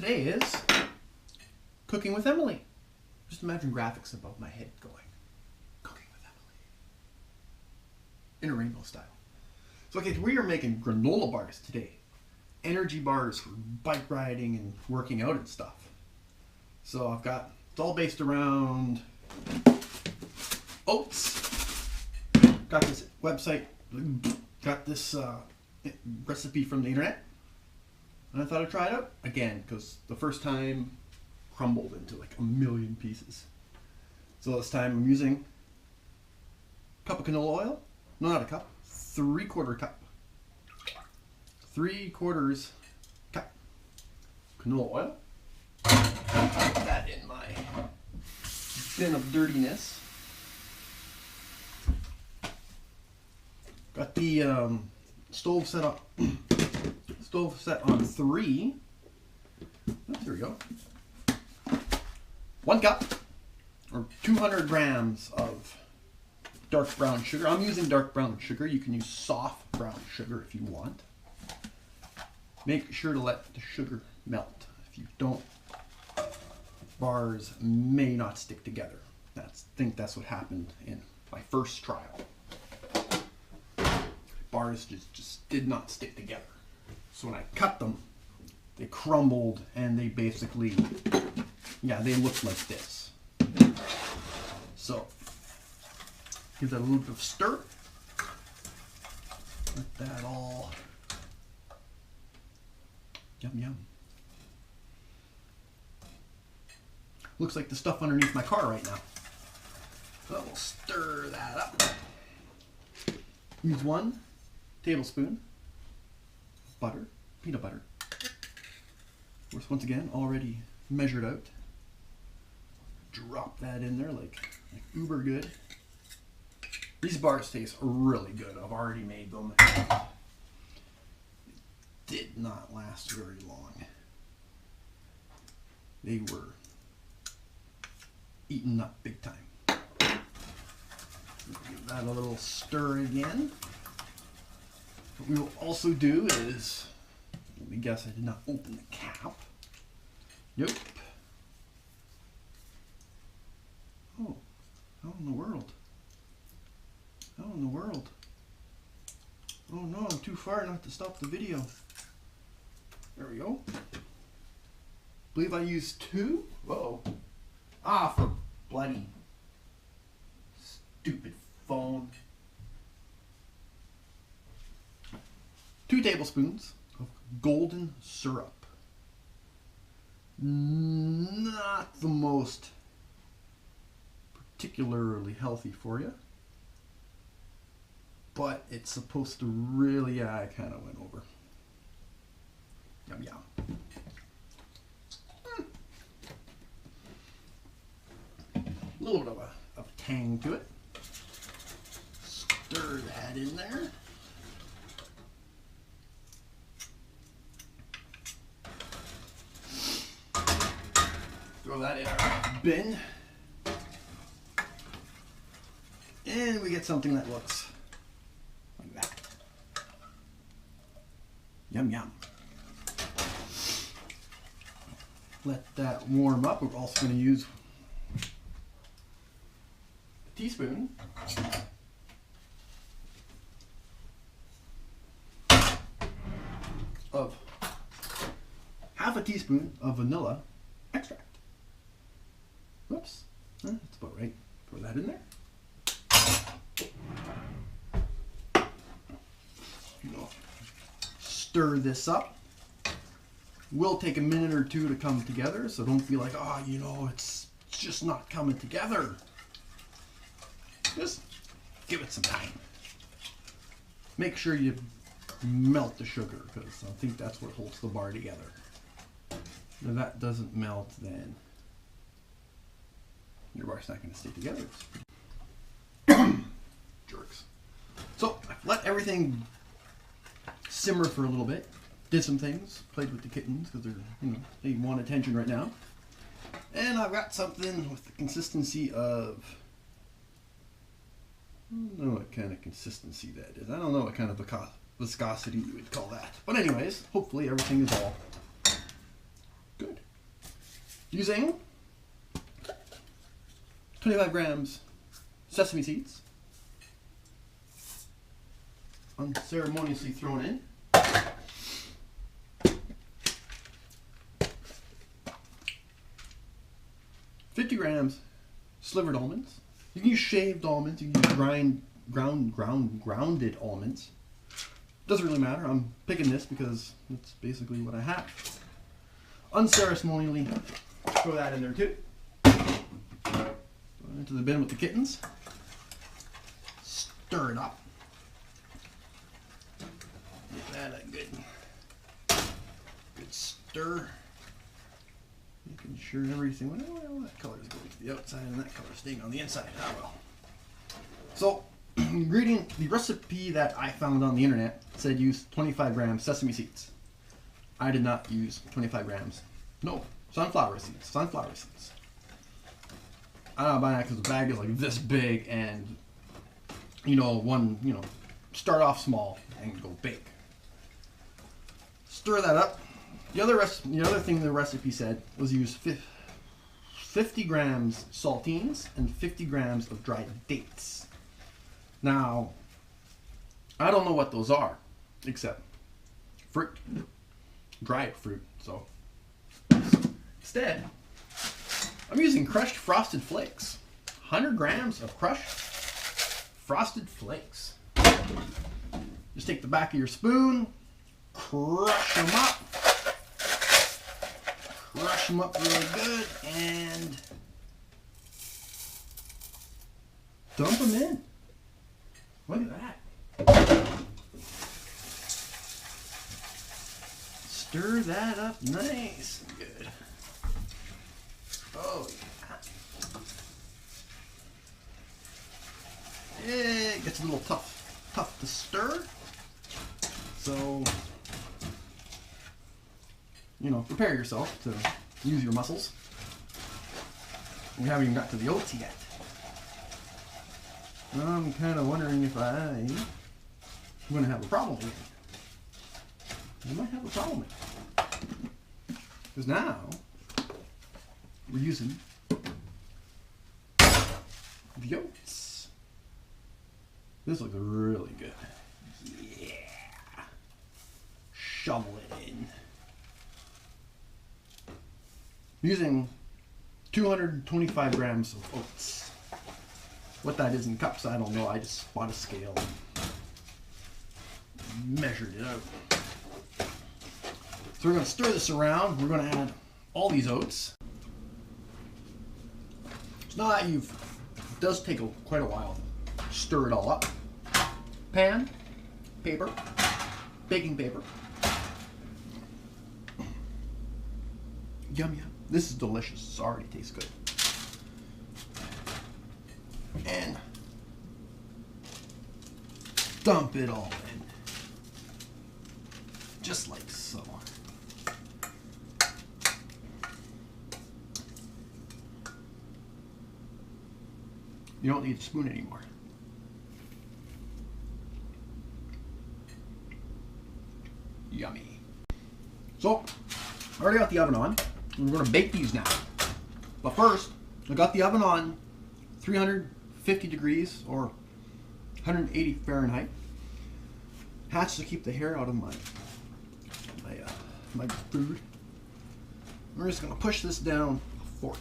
today is Cooking with Emily. Just imagine graphics above my head going, Cooking with Emily. In a rainbow style. So okay, we are making granola bars today. Energy bars for bike riding and working out and stuff. So it's all based around oats. Got this website, got this recipe from the internet. And I thought I'd try it out again, because the first time crumbled into like a million pieces. So this time I'm using a cup of canola oil. No, not a cup. 3/4 cup. 3/4 cup canola oil. Put that in my bin of dirtiness. Got the stove set up. Stove set on 3. Oh, there we go. 1 cup or 200 grams of dark brown sugar. I'm using dark brown sugar. You can use soft brown sugar if you want. Make sure to let the sugar melt. If you don't, bars may not stick together. I think that's what happened in my first trial. Bars just did not stick together. So when I cut them, they crumbled and they basically, they looked like this. So give that a little bit of stir. Let that all, yum yum. Looks like the stuff underneath my car right now. So we'll stir that up. Use 1 tablespoon of butter, peanut butter. Of course, once again, already measured out. Drop that in there like uber good. These bars taste really good. I've already made them. It did not last very long. They were eaten up big time. Give that a little stir again. What we will also do is, let me guess, I did not open the cap. Nope. Oh, how in the world? How in the world? Oh no, I'm too far not to stop the video. There we go. Believe I used 2? Whoa. Ah, for bloody stupid phone. 2 tablespoons of golden syrup. Not the most particularly healthy for you, but it's supposed to really, I kind of went over. Yum yum. A little bit of a tang to it. Stir that in there. Throw that in our bin. And we get something that looks like that. Yum yum. Let that warm up. We're also going to use a teaspoon of half a teaspoon of vanilla extract. Whoops, that's about right. Throw that in there. Stir this up. Will take a minute or 2 to come together, so don't feel like, it's just not coming together. Just give it some time. Make sure you melt the sugar, because I think that's what holds the bar together. If that doesn't melt, then your bar's not going to stay together. Jerks. So I've let everything simmer for a little bit. Did some things. Played with the kittens because they want attention right now. And I've got something with the consistency of, I don't know what kind of consistency that is. I don't know what kind of viscosity you would call that. But anyways, hopefully everything is all good. Using 25 grams sesame seeds, unceremoniously thrown in. 50 grams slivered almonds. You can use shaved almonds, you can use grounded almonds. Doesn't really matter. I'm picking this because that's basically what I have. Unceremonially throw that in there too. Throw it into the bin with the kittens. Stir it up. Get that a good stir. Making sure everything, well, that color is going to the outside and that color is staying on the inside. Ah, well. So, the recipe that I found on the internet said use 25 grams sesame seeds. I did not use 25 grams. No, sunflower seeds. I don't buy that because the bag is like this big and, start off small and go big. Stir that up. The other thing the recipe said was use 50 grams saltines and 50 grams of dried dates. Now, I don't know what those are, except fruit, dried fruit. So instead, I'm using crushed frosted flakes. 100 grams of crushed frosted flakes. Just take the back of your spoon, crush them up. Crush them up really good and dump them in. Look at that. Stir that up nice and good. Oh yeah. It gets a little tough to stir. So prepare yourself to use your muscles. We haven't even got to the oats yet. I'm kind of wondering if I'm going to have a problem with it. I might have a problem with it. Because now, we're using the oats. This looks really good. Yeah. Shovel it in. Using 225 grams of oats. What that is in cups, I don't know. I just bought a scale and measured it out. So we're going to stir this around. We're going to add all these oats. So now that it does take quite a while to stir it all up. Pan, paper, baking paper. Yum yum. This is delicious. It already tastes good. And dump it all in. Just like so. You don't need a spoon anymore. Yummy. So, I already got the oven on. We're going to bake these now. But first, I got the oven on 350 degrees or 180 Fahrenheit. Has to keep the hair out of my food. We're just going to push this down with a fork.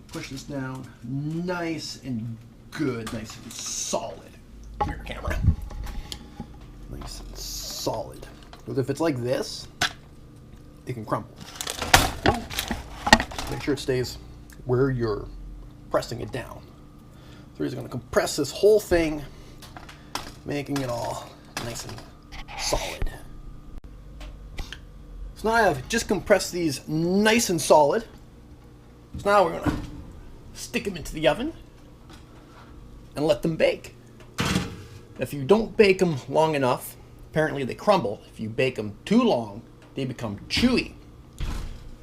Push this down nice and good, nice and solid. Come here, camera. Nice and solid. Because if it's like this, it can crumble. Make sure it stays where you're pressing it down. So we're just going to compress this whole thing, making it all nice and solid. So now I have just compressed these nice and solid. So now we're going to stick them into the oven and let them bake. If you don't bake them long enough, apparently they crumble. If you bake them too long, they become chewy.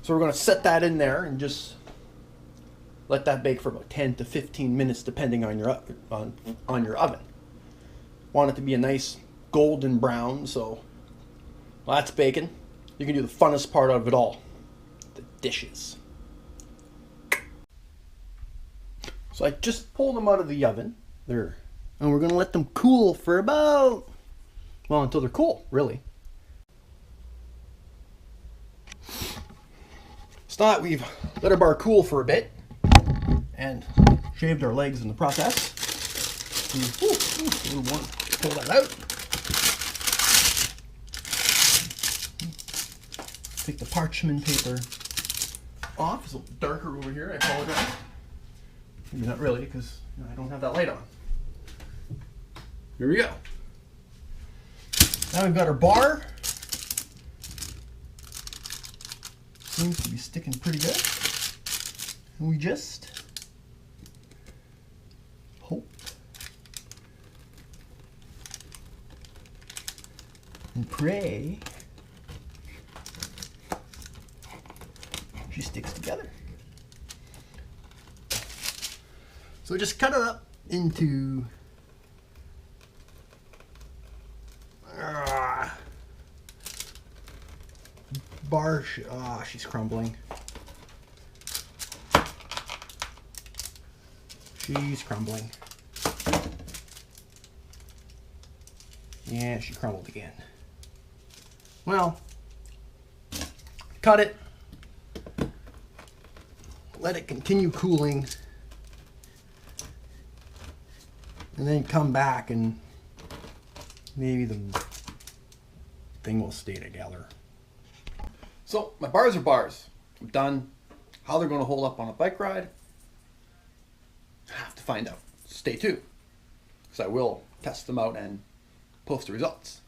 So we're going to set that in there and just let that bake for about 10 to 15 minutes depending on your oven. Want it to be a nice golden brown, so while that's baking, you can do the funnest part of it all, the dishes. So I just pulled them out of the oven. And we're going to let them cool for about, well, until they're cool, really. So now that we've let our bar cool for a bit and shaved our legs in the process, a little more. Pull that out. Take the parchment paper off. It's a little darker over here. I apologize. Maybe not really, because I don't have that light on. Here we go. Now we've got our bar. Seems to be sticking pretty good. And we just hope and pray she sticks together. So just cut it up into bar. She's crumbling. She's crumbling. Yeah, she crumbled again. Well, cut it. Let it continue cooling. And then come back and maybe the thing will stay together. So my bars are bars. I'm done. How they're going to hold up on a bike ride, I have to find out. Stay tuned, because I will test them out and post the results.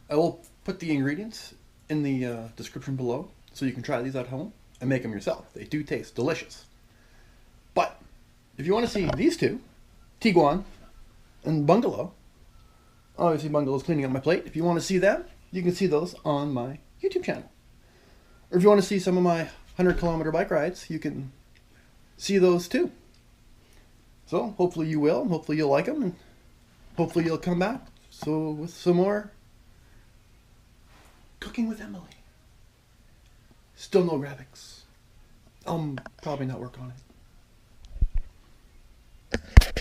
I will put the ingredients in the description below, so you can try these at home and make them yourself. They do taste delicious. But if you want to see these two, Tiguan and Bungalow, obviously Bungalow's cleaning up my plate. If you want to see them, you can see those on my YouTube channel. Or if you want to see some of my 100-kilometer bike rides, you can see those too. So hopefully you will, and hopefully you'll like them, and hopefully you'll come back so with some more Cooking with Emily. Still no graphics. I'll probably not work on it.